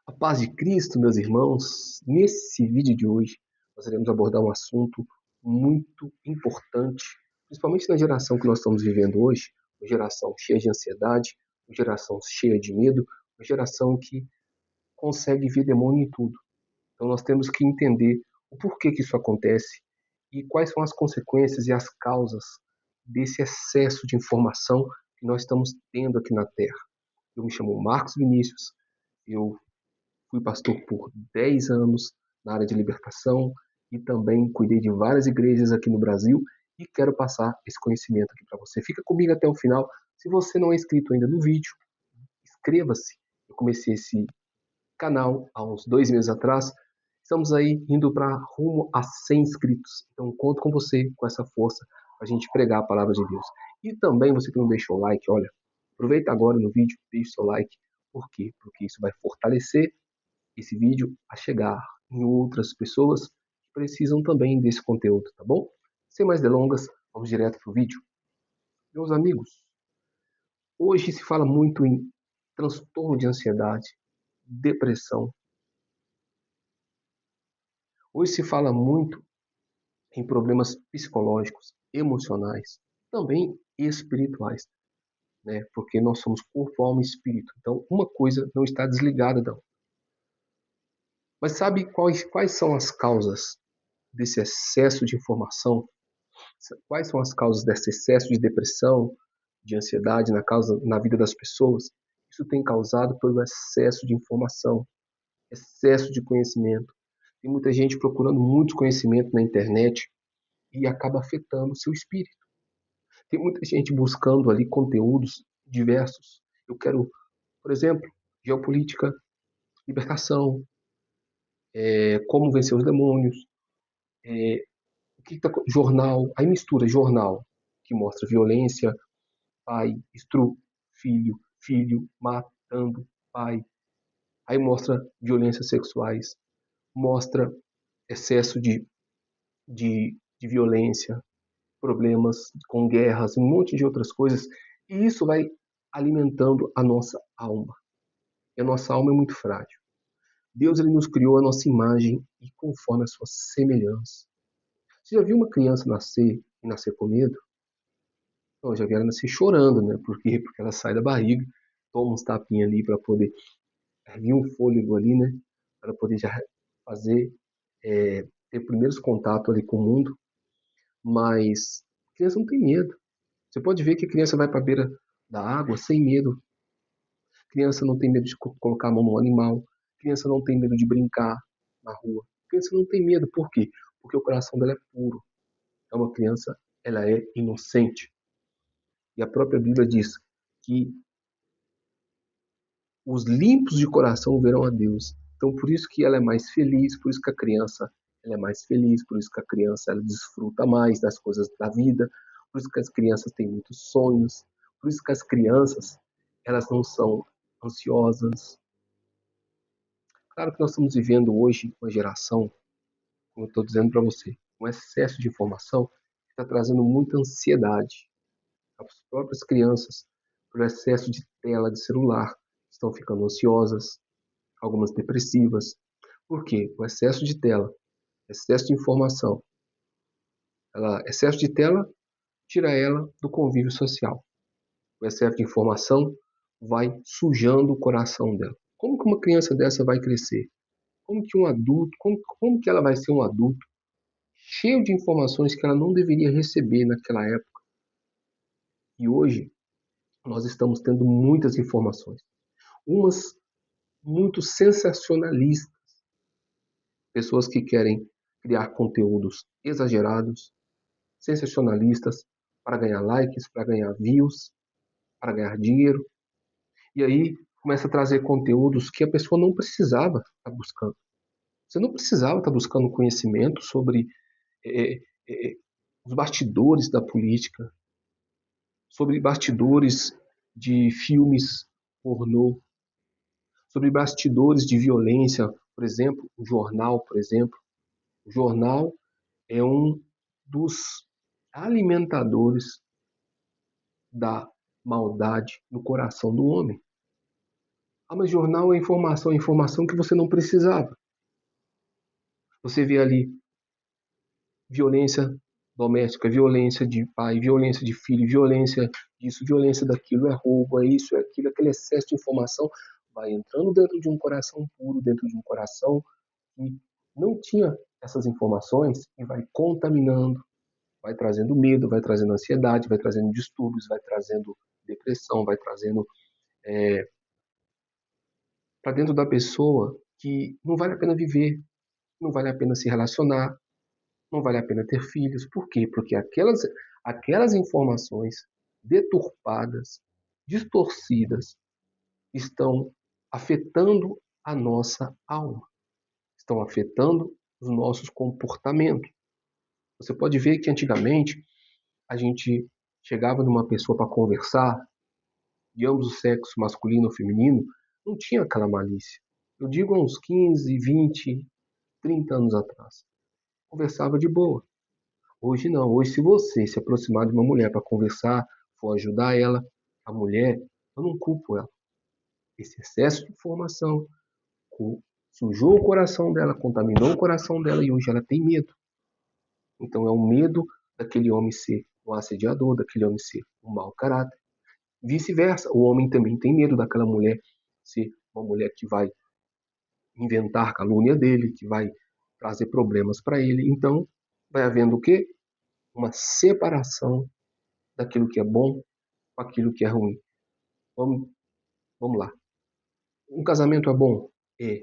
A paz de Cristo, meus irmãos, nesse vídeo de hoje nós iremos abordar um assunto muito importante, principalmente na geração que nós estamos vivendo hoje, uma geração cheia de ansiedade, uma geração cheia de medo, uma geração que consegue ver demônio em tudo. Então nós temos que entender o porquê que isso acontece e quais são as consequências e as causas desse excesso de informação que nós estamos tendo aqui na Terra. Eu me chamo Marcos Vinícius, eu fui pastor por 10 anos na área de libertação e também cuidei de várias igrejas aqui no Brasil e quero passar esse conhecimento aqui para você. Fica comigo até o final. Se você não é inscrito ainda no vídeo, inscreva-se. Eu comecei esse canal há uns 2 meses atrás. Estamos aí indo para rumo a 100 inscritos. Então conto com você, com essa força, para a gente pregar a palavra de Deus. E também você que não deixou o like, olha, aproveita agora no vídeo, deixe seu like. Por quê? Porque isso vai fortalecer esse vídeo a chegar em outras pessoas que precisam também desse conteúdo, tá bom? Sem mais delongas, vamos direto para o vídeo. Meus amigos, hoje se fala muito em transtorno de ansiedade, depressão. Hoje se fala muito em problemas psicológicos, emocionais, também espirituais, né? Porque nós somos corpo, alma e espírito. Então, uma coisa não está desligada da outra. Mas sabe quais são as causas desse excesso de informação? Quais são as causas desse excesso de depressão, de ansiedade na vida das pessoas? Isso tem causado pelo excesso de informação, excesso de conhecimento. Tem muita gente procurando muito conhecimento na internet e acaba afetando o seu espírito. Tem muita gente buscando ali conteúdos diversos. Eu quero, por exemplo, geopolítica, libertação, como vencer os demônios, jornal, aí mistura jornal, que mostra violência, pai, filho, filho matando pai. Aí mostra violências sexuais, mostra excesso de violência, problemas com guerras, um monte de outras coisas. E isso vai alimentando a nossa alma. E a nossa alma é muito frágil. Deus ele nos criou a nossa imagem e conforme a sua semelhança. Você já viu uma criança nascer e nascer com medo? Não, já vi ela nascer chorando, né? Por quê? Porque ela sai da barriga, toma uns tapinhas ali para poder erguer um fôlego ali, né? Para poder já fazer, ter primeiros contatos ali com o mundo. Mas a criança não tem medo. Você pode ver que a criança vai para a beira da água sem medo. A criança não tem medo de colocar a mão no animal. A criança não tem medo de brincar na rua. A criança não tem medo. Por quê? Porque o coração dela é puro. É uma criança, ela é inocente. E a própria Bíblia diz que os limpos de coração verão a Deus. Então, por isso que ela é mais feliz, por isso que a criança ela é mais feliz, por isso que a criança ela desfruta mais das coisas da vida, por isso que as crianças têm muitos sonhos, por isso que as crianças elas não são ansiosas. Claro que nós estamos vivendo hoje uma geração, como eu estou dizendo para você, um excesso de informação que está trazendo muita ansiedade. As próprias crianças, por excesso de tela de celular, estão ficando ansiosas, algumas depressivas. Por quê? O excesso de tela, excesso de informação. Excesso de tela tira ela do convívio social. O excesso de informação vai sujando o coração dela. Como que uma criança dessa vai crescer? Como que um adulto, como que ela vai ser um adulto cheio de informações que ela não deveria receber naquela época? E hoje nós estamos tendo muitas informações, umas muito sensacionalistas, pessoas que querem criar conteúdos exagerados, sensacionalistas, para ganhar likes, para ganhar views, para ganhar dinheiro. E aí começa a trazer conteúdos que a pessoa não precisava estar buscando. Você não precisava estar buscando conhecimento sobre é, é, os bastidores da política, sobre bastidores de filmes pornô, sobre bastidores de violência, por exemplo, o jornal, por exemplo. O jornal é um dos alimentadores da maldade no coração do homem. Ah, mas jornal é informação que você não precisava. Você vê ali violência doméstica, violência de pai, violência de filho, violência disso, violência daquilo, é roubo, é isso, é aquilo, aquele excesso de informação vai entrando dentro de um coração puro, dentro de um coração que não tinha essas informações e vai contaminando, vai trazendo medo, vai trazendo ansiedade, vai trazendo distúrbios, vai trazendo depressão, vai trazendo para dentro da pessoa que não vale a pena viver, não vale a pena se relacionar, não vale a pena ter filhos. Por quê? Porque aquelas informações deturpadas, distorcidas, estão afetando a nossa alma, estão afetando os nossos comportamentos. Você pode ver que antigamente a gente chegava numa pessoa para conversar, de ambos os sexos, masculino ou feminino, não tinha aquela malícia. Eu digo há uns 15, 20, 30 anos atrás. Conversava de boa. Hoje não. Hoje, se você se aproximar de uma mulher para conversar, for ajudar ela, a mulher, eu não culpo ela. Esse excesso de informação sujou o coração dela, contaminou o coração dela e hoje ela tem medo. Então é o medo daquele homem ser um assediador, daquele homem ser um mau caráter. Vice-versa, o homem também tem medo daquela mulher ser uma mulher que vai inventar calúnia dele, que vai trazer problemas para ele. Então, vai havendo o quê? Uma separação daquilo que é bom com aquilo que é ruim. Vamos, vamos lá. Um casamento é bom? É.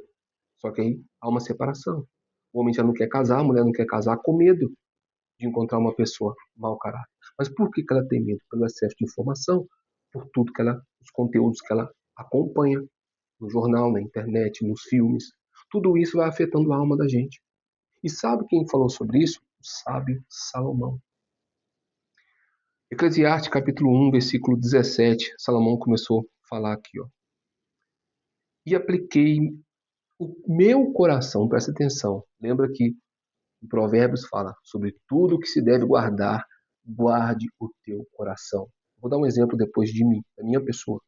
Só que aí há uma separação. O homem já não quer casar, a mulher não quer casar com medo de encontrar uma pessoa mau caráter. Mas por que ela tem medo? Pelo excesso de informação, por tudo que ela, os conteúdos que ela acompanha no jornal, na internet, nos filmes. Tudo isso vai afetando a alma da gente. E sabe quem falou sobre isso? O sábio Salomão. Eclesiastes capítulo 1, versículo 17, Salomão começou a falar aqui, ó. E apliquei o meu coração, presta atenção, lembra que em Provérbios fala sobre tudo que se deve guardar, guarde o teu coração. Vou dar um exemplo depois de mim, da minha pessoa.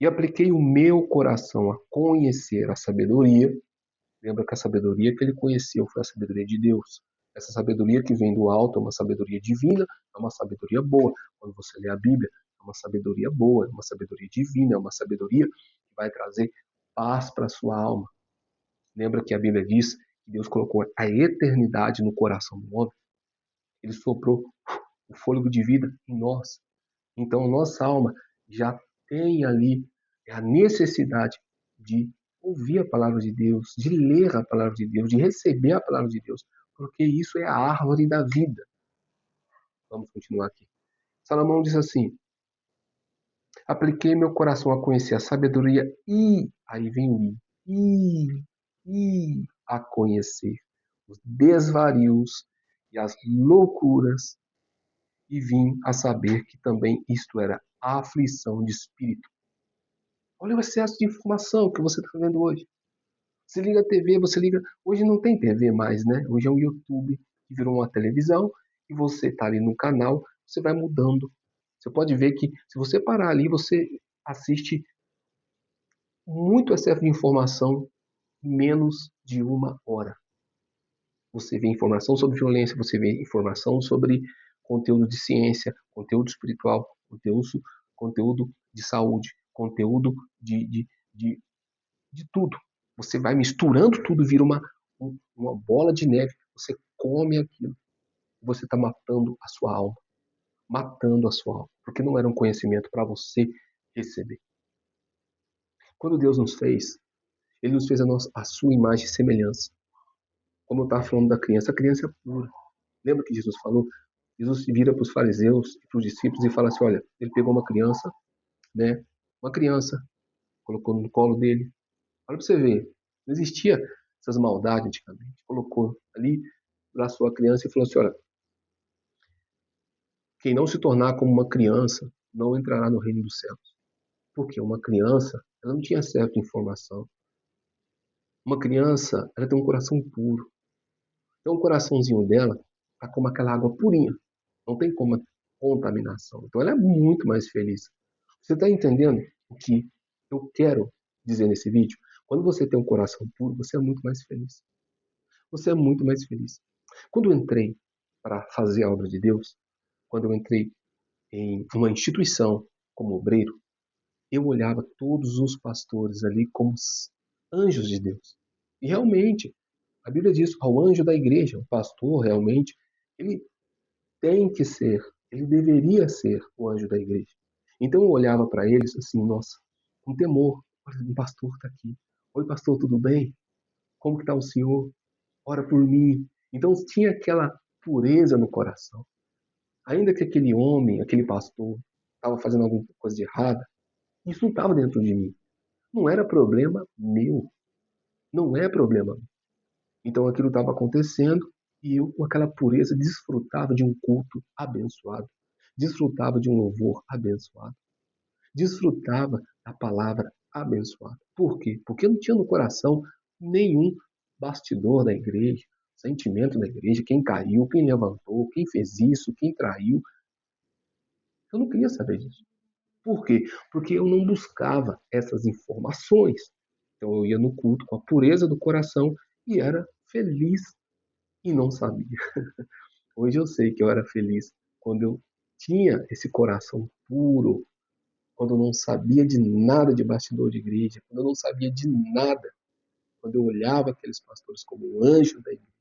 E apliquei o meu coração a conhecer a sabedoria. Lembra que a sabedoria que ele conheceu foi a sabedoria de Deus. Essa sabedoria que vem do alto é uma sabedoria divina, é uma sabedoria boa. Quando você lê a Bíblia, é uma sabedoria boa, é uma sabedoria divina, é uma sabedoria que vai trazer paz para a sua alma. Lembra que a Bíblia diz que Deus colocou a eternidade no coração do homem? Ele soprou o fôlego de vida em nós. Então, a nossa alma já tem ali a necessidade de ouvir a palavra de Deus, de ler a palavra de Deus, de receber a palavra de Deus, porque isso é a árvore da vida. Vamos continuar aqui. Salomão diz assim: apliquei meu coração a conhecer a sabedoria e, aí vem o e a conhecer os desvarios e as loucuras, e vim a saber que também isto era a aflição de espírito. Olha o excesso de informação que você está vendo hoje. Você liga a TV, você liga. Hoje não tem TV mais, né? Hoje é um YouTube que virou uma televisão e você está ali no canal, você vai mudando. Você pode ver que se você parar ali, você assiste muito excesso de informação em menos de uma hora. Você vê informação sobre violência, você vê informação sobre conteúdo de ciência, conteúdo espiritual, conteúdo de saúde, conteúdo de tudo. Você vai misturando tudo, vira uma bola de neve. Você come aquilo. Você está matando a sua alma. Matando a sua alma. Porque não era um conhecimento para você receber. Quando Deus nos fez, Ele nos fez a sua imagem e semelhança. Como eu estava falando da criança, a criança é pura. Lembra que Jesus falou? Jesus vira para os fariseus e para os discípulos e fala assim, olha, ele pegou uma criança, né? Uma criança, colocou no colo dele. Olha para você ver, não existia essas maldades antigamente. Colocou ali, abraçou a criança e falou assim, olha, quem não se tornar como uma criança não entrará no reino dos céus. Porque uma criança, ela não tinha certa informação. Uma criança, ela tem um coração puro. Então o coraçãozinho dela tá como aquela água purinha. Não tem como contaminação. Então ela é muito mais feliz. Você está entendendo o que Eu quero dizer nesse vídeo, quando você tem um coração puro, você é muito mais feliz. Você é muito mais feliz. Quando eu entrei para fazer a obra de Deus, quando eu entrei em uma instituição como obreiro, eu olhava todos os pastores ali como anjos de Deus. E realmente, a Bíblia diz ao anjo da igreja, o pastor realmente, ele tem que ser, ele deveria ser o anjo da igreja. Então eu olhava para eles assim, nossa, com temor. Olha, um pastor está aqui. Oi, pastor, tudo bem? Como que está o senhor? Ora por mim. Então tinha aquela pureza no coração. Ainda que aquele homem, aquele pastor, estava fazendo alguma coisa de errada, isso não estava dentro de mim. Não era problema meu. Não é problema meu. Então aquilo estava acontecendo e eu, com aquela pureza, desfrutava de um culto abençoado. Desfrutava de um louvor abençoado. Desfrutava da palavra abençoada. Por quê? Porque eu não tinha no coração nenhum bastidor da igreja, sentimento da igreja, quem caiu, quem levantou, quem fez isso, quem traiu. Eu não queria saber disso. Por quê? Porque eu não buscava essas informações. Então eu ia no culto com a pureza do coração e era feliz e não sabia. Hoje eu sei que eu era feliz quando eu tinha esse coração puro, quando eu não sabia de nada de bastidor de igreja, quando eu não sabia de nada, quando eu olhava aqueles pastores como um anjo da igreja.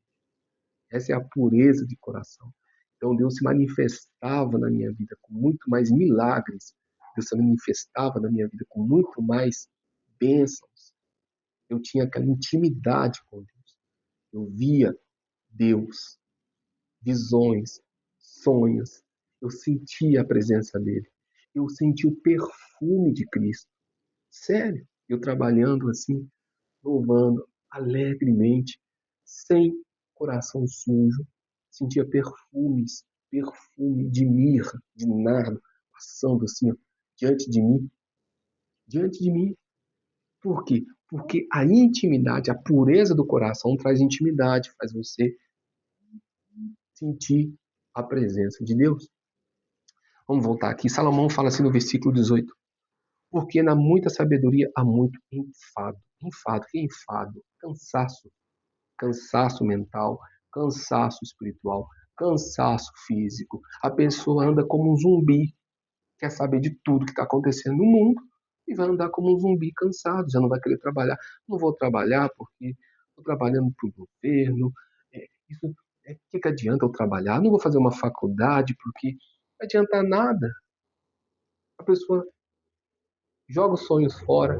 Essa é a pureza de coração. Então Deus se manifestava na minha vida com muito mais milagres. Deus se manifestava na minha vida com muito mais bênçãos. Eu tinha aquela intimidade com Deus. Eu via Deus, visões, sonhos. Eu sentia a presença dele. Eu sentia o perfume de Cristo. Sério, eu trabalhando assim, louvando alegremente, sem coração sujo, sentia perfumes, perfume de mirra, de nardo, passando assim, ó, diante de mim, diante de mim. Por quê? Porque a intimidade, a pureza do coração traz intimidade, faz você sentir a presença de Deus. Vamos voltar aqui. Salomão fala assim no versículo 18. Porque na muita sabedoria há muito enfado. Enfado, que é enfado? Cansaço. Cansaço mental, cansaço espiritual, cansaço físico. A pessoa anda como um zumbi, quer saber de tudo que está acontecendo no mundo e vai andar como um zumbi cansado, já não vai querer trabalhar. Não vou trabalhar porque estou trabalhando para o governo. Isso, que adianta eu trabalhar? Não vou fazer uma faculdade porque não adianta nada. A pessoa joga os sonhos fora,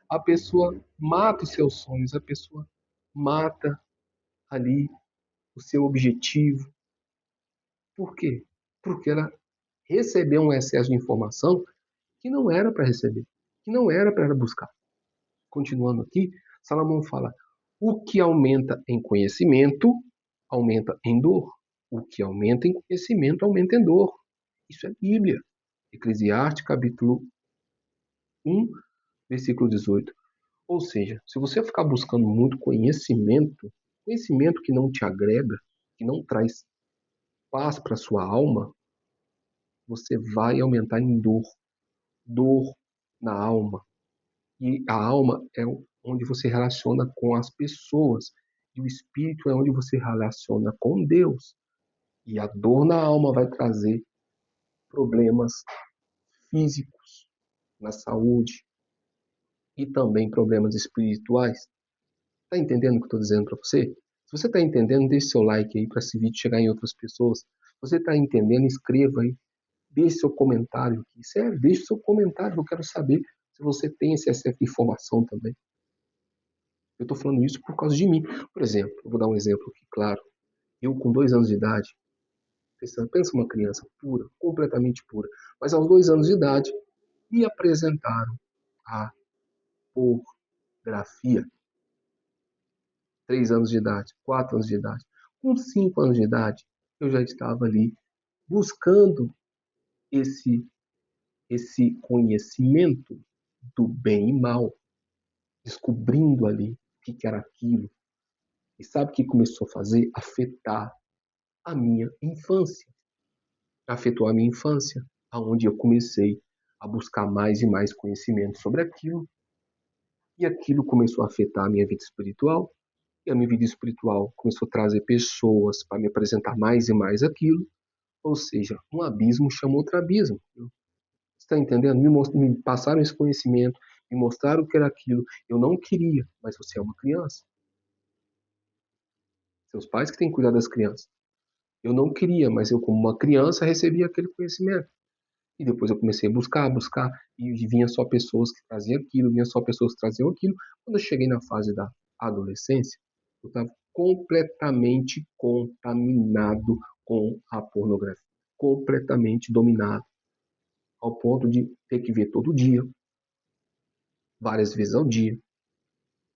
a pessoa mata os seus sonhos, a pessoa mata ali o seu objetivo. Por quê? Porque ela recebeu um excesso de informação que não era para receber, que não era para ela buscar. Continuando aqui, Salomão fala: o que aumenta em conhecimento, aumenta em dor. O que aumenta em conhecimento, aumenta em dor. Isso é Bíblia. Eclesiastes, capítulo 1, versículo 18. Ou seja, se você ficar buscando muito conhecimento, conhecimento que não te agrega, que não traz paz para sua alma, você vai aumentar em dor, dor na alma. E a alma é onde você relaciona com as pessoas, e o espírito é onde você relaciona com Deus. E a dor na alma vai trazer problemas físicos, na saúde e também problemas espirituais. Está entendendo o que eu estou dizendo para você? Se você está entendendo, deixe seu like aí para esse vídeo chegar em outras pessoas. Se você está entendendo, escreva aí. Deixe seu comentário aqui. Sério, deixe seu comentário. Eu quero saber se você tem esse excesso de informação também. Eu estou falando isso por causa de mim. Por exemplo, eu vou dar um exemplo aqui, claro. Eu, com 2 anos de idade, pensa uma criança pura, completamente pura, mas aos 2 anos de idade, me apresentaram a pornografia. 3 anos de idade, 4 anos de idade. Com 5 anos de idade, eu já estava ali buscando esse, esse conhecimento do bem e mal, descobrindo ali o que era aquilo. E sabe o que começou a fazer? Afetar a minha infância. Afetou a minha infância, aonde eu comecei a buscar mais e mais conhecimento sobre aquilo, e aquilo começou a afetar a minha vida espiritual, e a minha vida espiritual começou a trazer pessoas para me apresentar mais e mais aquilo, ou seja, um abismo chama outro abismo. Você está entendendo? Me passaram esse conhecimento, me mostraram o que era aquilo. Eu não queria, mas você é uma criança. Seus pais que têm que cuidar das crianças. Eu não queria, mas eu, como uma criança, recebi aquele conhecimento. E depois eu comecei a buscar, e vinha só pessoas que traziam aquilo, vinha só pessoas que traziam aquilo. Quando eu cheguei na fase da adolescência, eu estava completamente contaminado com a pornografia. Completamente dominado. Ao ponto de ter que ver todo dia, várias vezes ao dia.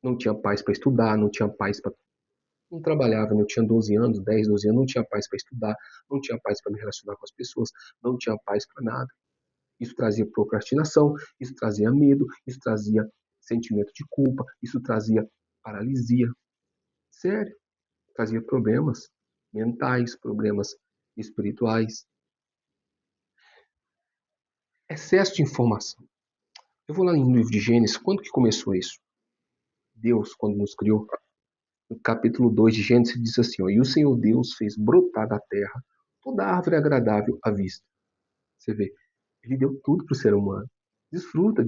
Não tinha paz para estudar, não tinha paz para. Não trabalhava, eu tinha 12 anos, 10, 12 anos, não tinha paz para estudar, não tinha paz para me relacionar com as pessoas, não tinha paz para nada. Isso trazia procrastinação, isso trazia medo, isso trazia sentimento de culpa, isso trazia paralisia. Sério, trazia problemas mentais, problemas espirituais. Excesso de informação. Eu vou lá no livro de Gênesis, quando que começou isso? Deus, quando nos criou, no capítulo 2 de Gênesis, diz assim, ó, e o Senhor Deus fez brotar da terra toda árvore agradável à vista. Você vê, ele deu tudo para o ser humano. Desfruta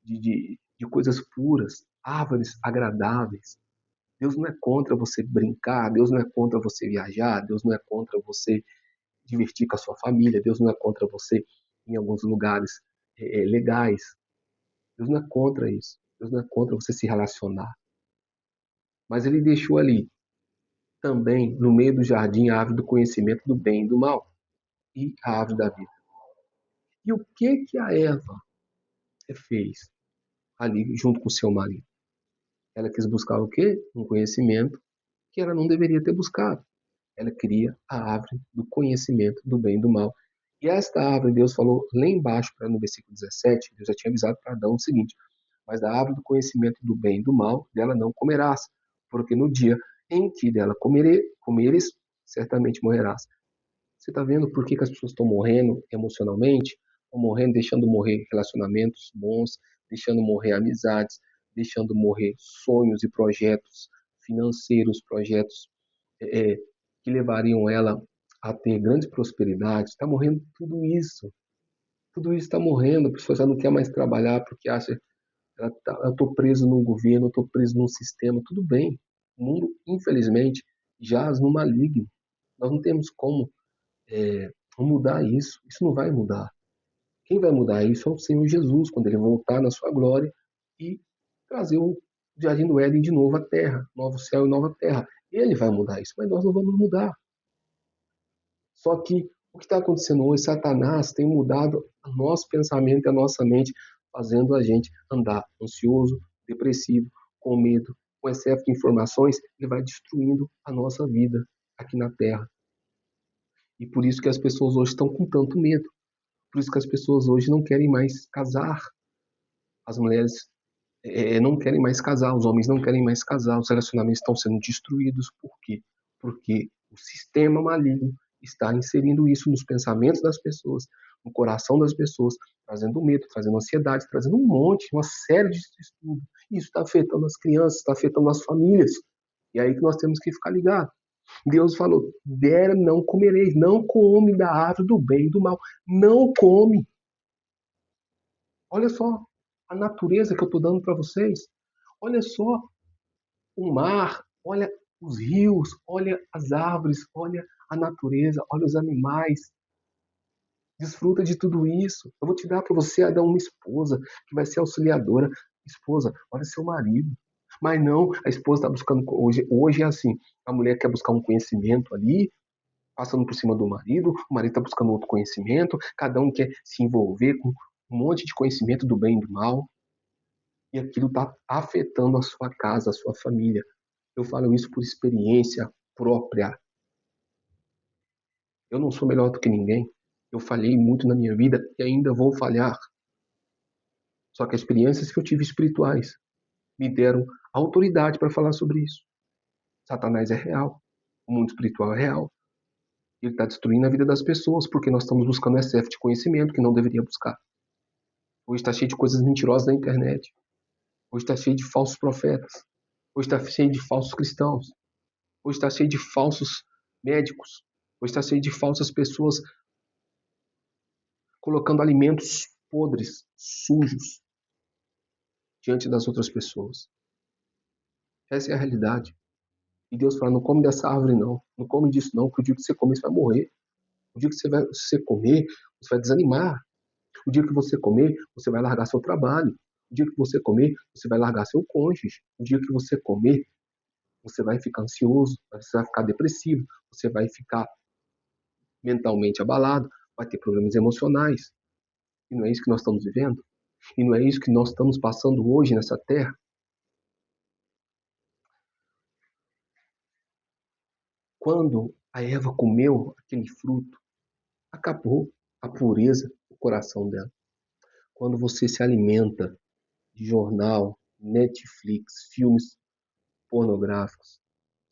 de coisas puras, árvores agradáveis. Deus não é contra você brincar, Deus não é contra você viajar, Deus não é contra você divertir com a sua família, Deus não é contra você ir em alguns lugares legais. Deus não é contra isso. Deus não é contra você se relacionar. Mas ele deixou ali, também, no meio do jardim, a árvore do conhecimento do bem e do mal e a árvore da vida. E o que a Eva fez ali junto com o seu marido? Ela quis buscar o quê? Um conhecimento que ela não deveria ter buscado. Ela queria a árvore do conhecimento do bem e do mal. E esta árvore, Deus falou lá embaixo, no versículo 17, Deus já tinha avisado para Adão o seguinte, mas da árvore do conhecimento do bem e do mal, dela não comerás, porque no dia em que dela comeres, certamente morrerás. Você está vendo por que as pessoas estão morrendo emocionalmente? Estão morrendo, deixando morrer relacionamentos bons, deixando morrer amizades, deixando morrer sonhos e projetos financeiros, projetos que levariam ela a ter grande prosperidade. Está morrendo tudo isso. Tudo isso está morrendo. A pessoa já não quer mais trabalhar porque acha eu estou preso num governo, eu estou preso num sistema. Tudo bem. O mundo, infelizmente, jaz no maligno. Nós não temos como mudar isso. Isso não vai mudar. Quem vai mudar isso é o Senhor Jesus, quando ele voltar na sua glória e trazer o jardim do Éden de novo à terra, novo céu e nova terra. Ele vai mudar isso, mas nós não vamos mudar. Só que o que está acontecendo hoje, Satanás tem mudado o nosso pensamento e a nossa mente, fazendo a gente andar ansioso, depressivo, com medo, com excesso de informações, ele vai destruindo a nossa vida aqui na Terra. E por isso que as pessoas hoje estão com tanto medo. Por isso que as pessoas hoje não querem mais casar. As mulheres não querem mais casar, os homens não querem mais casar, os relacionamentos estão sendo destruídos. Por quê? Porque o sistema maligno está inserindo isso nos pensamentos das pessoas, no coração das pessoas, trazendo medo, trazendo ansiedade, trazendo um monte, uma série de estudos. Isso está afetando as crianças, está afetando as famílias. E é aí que nós temos que ficar ligados. Deus falou, não comereis, não come da árvore do bem e do mal. Não come. Olha só a natureza que eu estou dando para vocês. Olha só o mar, olha os rios, olha as árvores, olha a natureza, olha os animais. Desfruta de tudo isso. Eu vou te dar para você dar uma esposa que vai ser auxiliadora. Esposa, olha seu marido. Mas não, a esposa está buscando. Hoje é assim: a mulher quer buscar um conhecimento ali, passando por cima do marido, o marido está buscando outro conhecimento, cada um quer se envolver com um monte de conhecimento do bem e do mal. E aquilo está afetando a sua casa, a sua família. Eu falo isso por experiência própria. Eu não sou melhor do que ninguém. Eu falhei muito na minha vida e ainda vou falhar. Só que as experiências que eu tive espirituais me deram autoridade para falar sobre isso. Satanás é real. O mundo espiritual é real. Ele está destruindo a vida das pessoas porque nós estamos buscando excesso de conhecimento que não deveria buscar. Hoje está cheio de coisas mentirosas na internet. Hoje está cheio de falsos profetas. Hoje está cheio de falsos cristãos. Hoje está cheio de falsos médicos. Hoje está cheio de falsas pessoas colocando alimentos podres, sujos, diante das outras pessoas. Essa é a realidade. E Deus fala, não come dessa árvore não. Não come disso não, porque o dia que você comer, você vai morrer. O dia que você comer, você vai desanimar. O dia que você comer, você vai largar seu trabalho. O dia que você comer, você vai largar seu cônjuge. O dia que você comer, você vai ficar ansioso, você vai ficar depressivo, você vai ficar mentalmente abalado, vai ter problemas emocionais. E não é isso que nós estamos vivendo? E não é isso que nós estamos passando hoje nessa terra? Quando a Eva comeu aquele fruto, acabou a pureza do coração dela. Quando você se alimenta de jornal, Netflix, filmes pornográficos,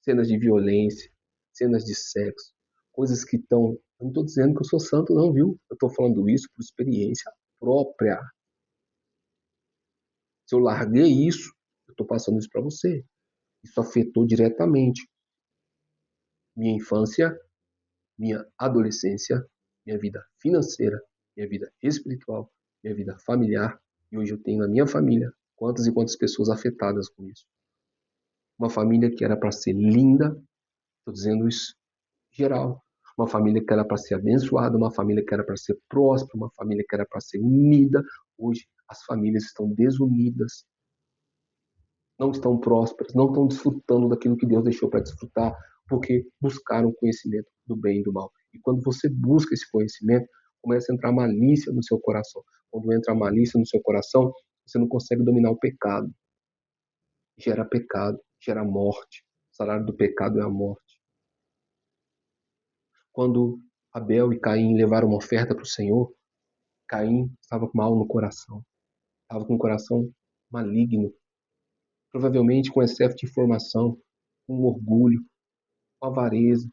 cenas de violência, cenas de sexo, coisas que estão. Eu não estou dizendo que eu sou santo, não, viu? Eu estou falando isso por experiência própria. Se eu larguei isso, eu estou passando isso para você. Isso afetou diretamente minha infância, minha adolescência, minha vida financeira, minha vida espiritual, minha vida familiar. E hoje eu tenho na minha família quantas e quantas pessoas afetadas com isso. Uma família que era para ser linda, estou dizendo isso geral. Uma família que era para ser abençoada, uma família que era para ser próspera, uma família que era para ser unida. Hoje as famílias estão desunidas, não estão prósperas, não estão desfrutando daquilo que Deus deixou para desfrutar, porque buscaram conhecimento do bem e do mal. E quando você busca esse conhecimento, começa a entrar malícia no seu coração. Quando entra a malícia no seu coração, você não consegue dominar o pecado. Gera pecado, gera morte. O salário do pecado é a morte. Quando Abel e Caim levaram uma oferta para o Senhor, Caim estava com mal no coração. Estava com o coração maligno. Provavelmente com excesso de informação, com orgulho, com avareza.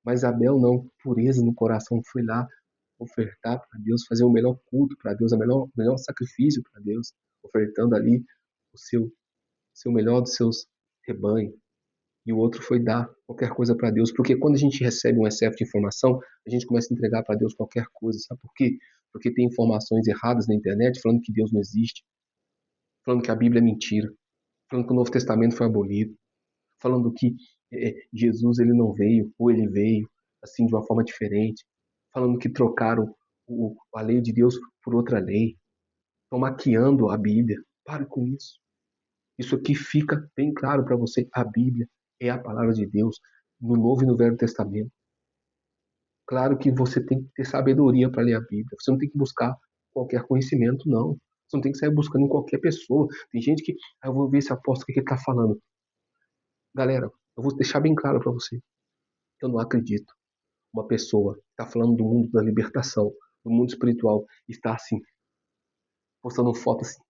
Mas Abel não, pureza no coração, foi lá ofertar para Deus, fazer o melhor culto para Deus, o melhor sacrifício para Deus, ofertando ali o seu melhor dos seus rebanhos. E o outro foi dar qualquer coisa para Deus, porque quando a gente recebe um excesso de informação, a gente começa a entregar para Deus qualquer coisa, sabe por quê? Porque tem informações erradas na internet falando que Deus não existe, falando que a Bíblia é mentira, falando que o Novo Testamento foi abolido, falando que Jesus ele não veio, ou ele veio assim de uma forma diferente, falando que trocaram a lei de Deus por outra lei, estão maquiando a Bíblia. Pare com isso. Isso aqui fica bem claro para você. A Bíblia é a palavra de Deus no Novo e no Velho Testamento. Claro que você tem que ter sabedoria para ler a Bíblia. Você não tem que buscar qualquer conhecimento, não. Você não tem que sair buscando em qualquer pessoa. Tem gente que, eu vou ver esse apóstolo o que ele está falando. Galera, eu vou deixar bem claro para você. Eu não acredito. Uma pessoa que está falando do mundo da libertação, do mundo espiritual, está assim, postando foto assim.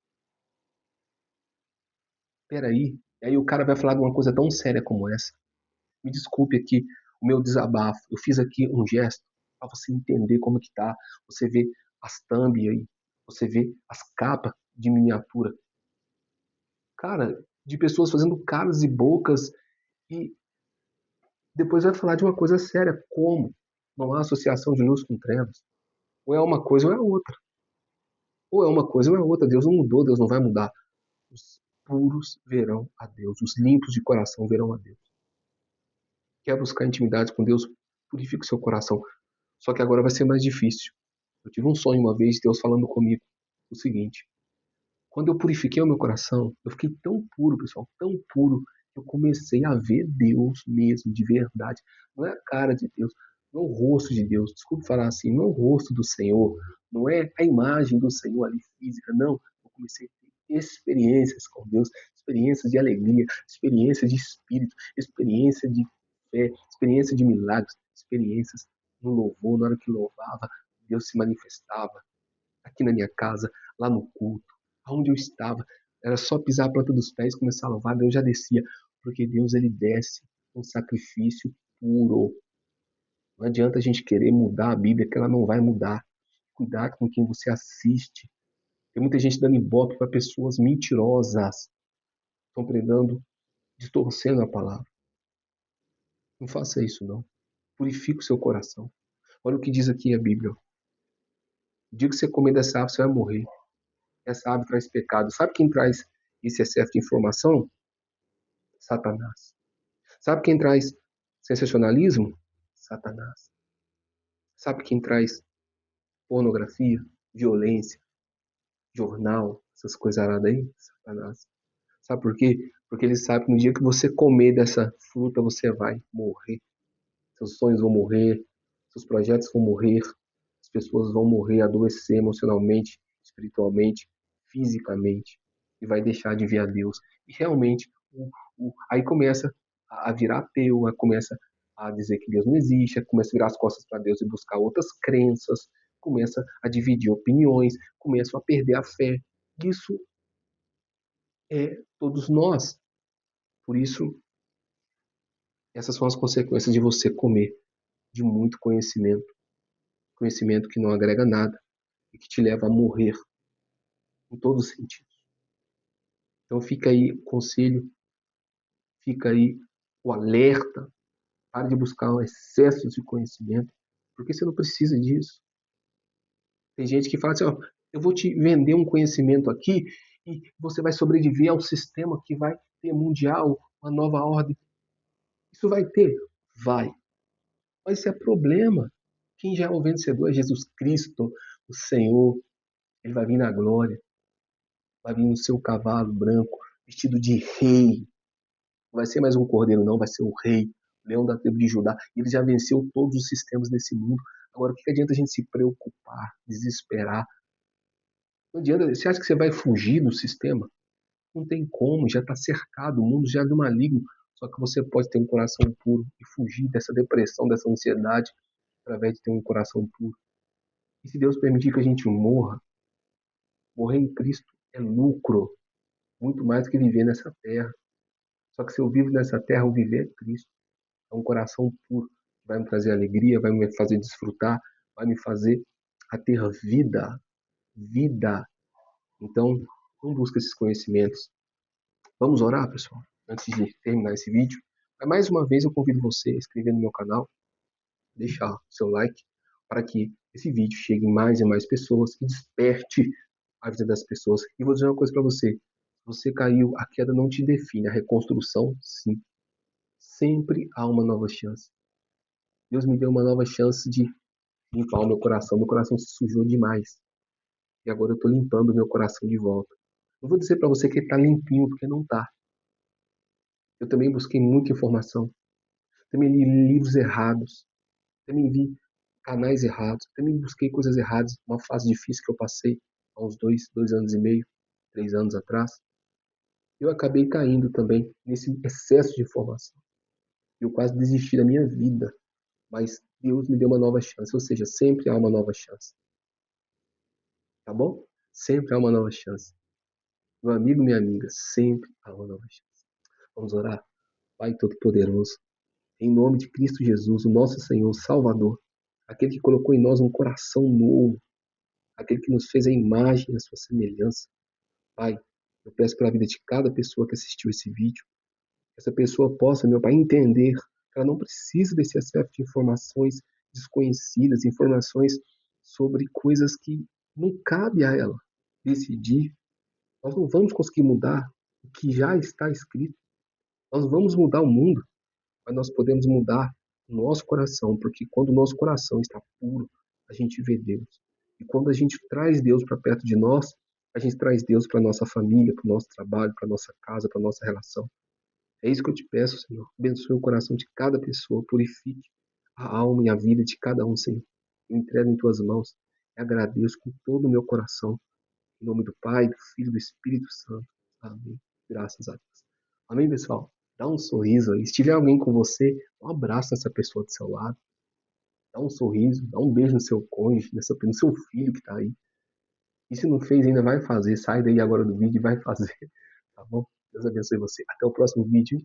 Peraí. E aí o cara vai falar de uma coisa tão séria como essa. Me desculpe aqui o meu desabafo. Eu fiz aqui um gesto para você entender como que tá. Você vê as thumb aí. Você vê as capas de miniatura. Cara, de pessoas fazendo caras e bocas e depois vai falar de uma coisa séria. Como? Não há associação de luz com trevas. Ou é uma coisa ou é outra. Ou é uma coisa ou é outra. Deus não mudou, Deus não vai mudar. Os puros verão a Deus. Os limpos de coração verão a Deus. Quer buscar intimidade com Deus? Purifique o seu coração. Só que agora vai ser mais difícil. Eu tive um sonho uma vez de Deus falando comigo o seguinte: quando eu purifiquei o meu coração, eu fiquei tão puro, pessoal, tão puro, que eu comecei a ver Deus mesmo, de verdade. Não é a cara de Deus, não é o rosto de Deus, desculpe falar assim, não é o rosto do Senhor, não é a imagem do Senhor ali física, não. Eu comecei a ter experiências com Deus, experiências de alegria, experiências de espírito, experiência de fé, experiência de milagres, experiências no louvor, na hora que louvava, Deus se manifestava aqui na minha casa, lá no culto, aonde eu estava. Era só pisar a planta dos pés e começar a louvar, Deus já descia, porque Deus ele desce um sacrifício puro. Não adianta a gente querer mudar a Bíblia, que ela não vai mudar. Cuidado com quem você assiste. Tem muita gente dando ibope para pessoas mentirosas. Estão pregando, distorcendo a palavra. Não faça isso, não. Purifique o seu coração. Olha o que diz aqui a Bíblia. O dia que você comer dessa árvore, você vai morrer. Essa árvore traz pecado. Sabe quem traz esse excesso de informação? Satanás. Sabe quem traz sensacionalismo? Satanás. Sabe quem traz pornografia, violência, jornal, essas coisas aradas aí? Satanás. Sabe por quê? Porque ele sabe que no dia que você comer dessa fruta, você vai morrer. Seus sonhos vão morrer, seus projetos vão morrer, as pessoas vão morrer, adoecer emocionalmente, espiritualmente, fisicamente, e vai deixar de ver a Deus. E realmente, aí começa a virar ateu, aí começa a dizer que Deus não existe, aí começa a virar as costas para Deus e buscar outras crenças, começa a dividir opiniões, começa a perder a fé. Isso é todos nós. Por isso, essas são as consequências de você comer de muito conhecimento. Conhecimento que não agrega nada e que te leva a morrer em todos os sentidos. Então fica aí o conselho, fica aí o alerta, pare de buscar um excesso de conhecimento, porque você não precisa disso. Tem gente que fala assim, ó, eu vou te vender um conhecimento aqui e você vai sobreviver ao sistema que vai ter mundial, uma nova ordem. Isso vai ter? Vai. Mas isso é problema. Quem já é o vencedor é Jesus Cristo, o Senhor. Ele vai vir na glória, vai vir no seu cavalo branco, vestido de rei. Não vai ser mais um cordeiro, não, vai ser o rei, o leão da tribo de Judá. Ele já venceu todos os sistemas desse mundo. Agora, o que adianta a gente se preocupar, desesperar? Não adianta. Você acha que você vai fugir do sistema? Não tem como, já está cercado, o mundo já é do maligno. Só que você pode ter um coração puro e fugir dessa depressão, dessa ansiedade, através de ter um coração puro. E se Deus permitir que a gente morra, morrer em Cristo é lucro, muito mais do que viver nessa terra. Só que se eu vivo nessa terra, o viver é Cristo. É um coração puro, que vai me trazer alegria, vai me fazer desfrutar, vai me fazer a ter vida. Vida. Então, não busca esses conhecimentos. Vamos orar, pessoal, antes de terminar esse vídeo. Mas, mais uma vez, eu convido você a inscrever no meu canal, deixar seu like, para que esse vídeo chegue em mais e mais pessoas e desperte a vida das pessoas. E vou dizer uma coisa para você. Você caiu, a queda não te define. A reconstrução, sim. Sempre há uma nova chance. Deus me deu uma nova chance de limpar o meu coração. Meu coração se sujou demais. E agora eu estou limpando o meu coração de volta. Não vou dizer para você que ele está limpinho, porque não está. Eu também busquei muita informação. Também li livros errados. Também vi canais errados. Também busquei coisas erradas. Uma fase difícil que eu passei há uns 2 anos e meio, 3 anos atrás. Eu acabei caindo também nesse excesso de informação. Eu quase desisti da minha vida. Mas Deus me deu uma nova chance. Ou seja, sempre há uma nova chance. Tá bom? Sempre há uma nova chance. Meu amigo, minha amiga, sempre há uma nova chance. Vamos orar? Pai Todo-Poderoso, em nome de Cristo Jesus, o nosso Senhor, Salvador, aquele que colocou em nós um coração novo, aquele que nos fez a imagem e a sua semelhança. Pai, eu peço pela vida de cada pessoa que assistiu esse vídeo, que essa pessoa possa, meu Pai, entender que ela não precisa desse excesso de informações desconhecidas, informações sobre coisas que não cabe a ela decidir. Nós não vamos conseguir mudar o que já está escrito. Nós vamos mudar o mundo, mas nós podemos mudar o nosso coração, porque quando o nosso coração está puro, a gente vê Deus. E quando a gente traz Deus para perto de nós, a gente traz Deus para nossa família, para o nosso trabalho, para nossa casa, para nossa relação. É isso que eu te peço, Senhor. Abençoe o coração de cada pessoa, purifique a alma e a vida de cada um, Senhor. Eu entrego em tuas mãos e agradeço com todo o meu coração. Em nome do Pai, do Filho e do Espírito Santo. Amém. Graças a Deus. Amém, pessoal? Dá um sorriso aí. Se tiver alguém com você, dá um abraço nessa pessoa do seu lado. Dá um sorriso, dá um beijo no seu cônjuge, no seu filho que está aí. E se não fez ainda, vai fazer. Sai daí agora do vídeo e vai fazer. Tá bom? Deus abençoe você. Até o próximo vídeo.